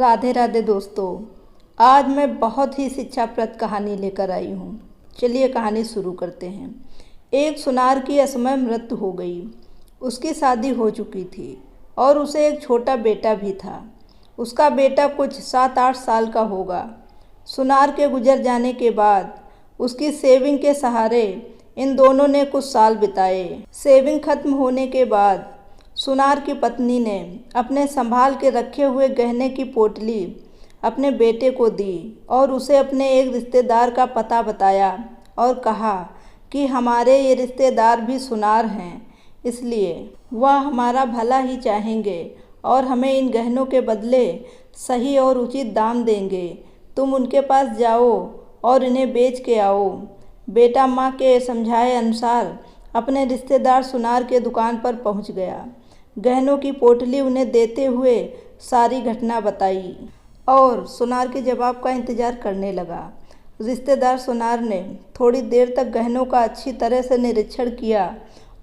राधे राधे दोस्तों, आज मैं बहुत ही शिक्षाप्रद कहानी लेकर आई हूँ। चलिए कहानी शुरू करते हैं। एक सुनार की असमय मृत्यु हो गई। उसकी शादी हो चुकी थी और उसे एक छोटा बेटा भी था। उसका बेटा कुछ 7-8 साल का होगा। सुनार के गुजर जाने के बाद उसकी सेविंग के सहारे इन दोनों ने कुछ साल बिताए। सेविंग खत्म होने के बाद सुनार की पत्नी ने अपने संभाल के रखे हुए गहने की पोटली अपने बेटे को दी और उसे अपने एक रिश्तेदार का पता बताया और कहा कि हमारे ये रिश्तेदार भी सुनार हैं, इसलिए वह हमारा भला ही चाहेंगे और हमें इन गहनों के बदले सही और उचित दाम देंगे। तुम उनके पास जाओ और इन्हें बेच के आओ। बेटा माँ के समझाए अनुसार अपने रिश्तेदार सुनार के दुकान पर पहुँच गया। गहनों की पोटली उन्हें देते हुए सारी घटना बताई और सुनार के जवाब का इंतज़ार करने लगा। रिश्तेदार सुनार ने थोड़ी देर तक गहनों का अच्छी तरह से निरीक्षण किया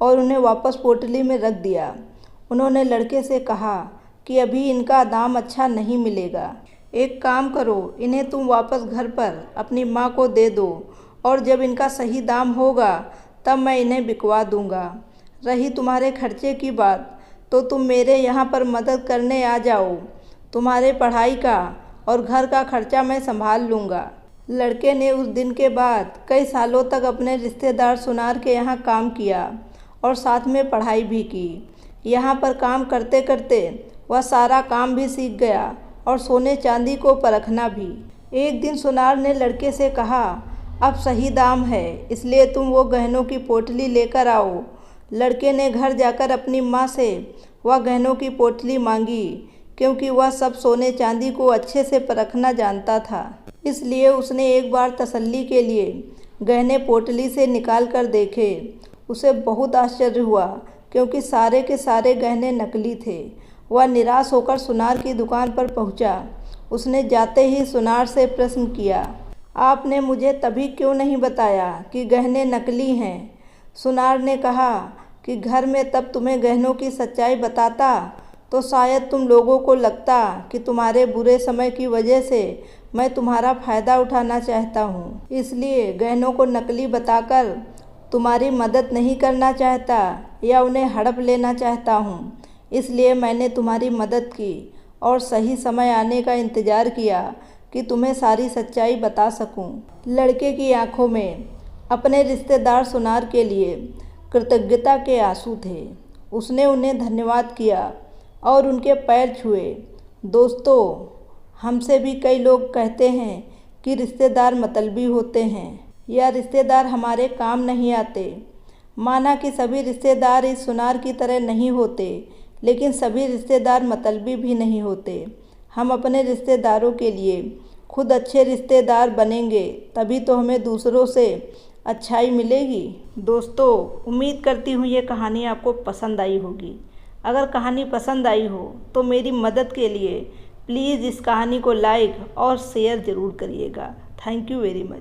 और उन्हें वापस पोटली में रख दिया। उन्होंने लड़के से कहा कि अभी इनका दाम अच्छा नहीं मिलेगा। एक काम करो, इन्हें तुम वापस घर पर अपनी माँ को दे दो और जब इनका सही दाम होगा तब मैं इन्हें बिकवा दूँगा। रही तुम्हारे खर्चे की बात, तो तुम मेरे यहाँ पर मदद करने आ जाओ। तुम्हारे पढ़ाई का और घर का खर्चा मैं संभाल लूँगा। लड़के ने उस दिन के बाद कई सालों तक अपने रिश्तेदार सुनार के यहाँ काम किया और साथ में पढ़ाई भी की। यहाँ पर काम करते करते वह सारा काम भी सीख गया और सोने चांदी को परखना भी। एक दिन सुनार ने लड़के से कहा, अब सही दाम है, इसलिए तुम वो गहनों की पोटली लेकर आओ। लड़के ने घर जाकर अपनी माँ से वह गहनों की पोटली मांगी, क्योंकि वह सब सोने चांदी को अच्छे से परखना जानता था। इसलिए उसने एक बार तसल्ली के लिए गहने पोटली से निकाल कर देखे। उसे बहुत आश्चर्य हुआ, क्योंकि सारे के सारे गहने नकली थे। वह निराश होकर सुनार की दुकान पर पहुंचा। उसने जाते ही सुनार से प्रश्न किया, आपने मुझे तभी क्यों नहीं बताया कि गहने नकली हैं? सुनार ने कहा कि घर में तब तुम्हें गहनों की सच्चाई बताता तो शायद तुम लोगों को लगता कि तुम्हारे बुरे समय की वजह से मैं तुम्हारा फ़ायदा उठाना चाहता हूँ, इसलिए गहनों को नकली बताकर तुम्हारी मदद नहीं करना चाहता या उन्हें हड़प लेना चाहता हूँ। इसलिए मैंने तुम्हारी मदद की और सही समय आने का इंतज़ार किया कि तुम्हें सारी सच्चाई बता सकूं। लड़के की आंखों में अपने रिश्तेदार सुनार के लिए कृतज्ञता के आंसू थे। उसने उन्हें धन्यवाद किया और उनके पैर छुए। दोस्तों, हमसे भी कई लोग कहते हैं कि रिश्तेदार मतलबी होते हैं या रिश्तेदार हमारे काम नहीं आते। माना कि सभी रिश्तेदार इस सुनार की तरह नहीं होते, लेकिन सभी रिश्तेदार मतलबी भी नहीं होते। हम अपने रिश्तेदारों के लिए खुद अच्छे रिश्तेदार बनेंगे, तभी तो हमें दूसरों से अच्छाई मिलेगी। दोस्तों, उम्मीद करती हूँ ये कहानी आपको पसंद आई होगी। अगर कहानी पसंद आई हो तो मेरी मदद के लिए प्लीज़ इस कहानी को लाइक और शेयर ज़रूर करिएगा। Thank you very much.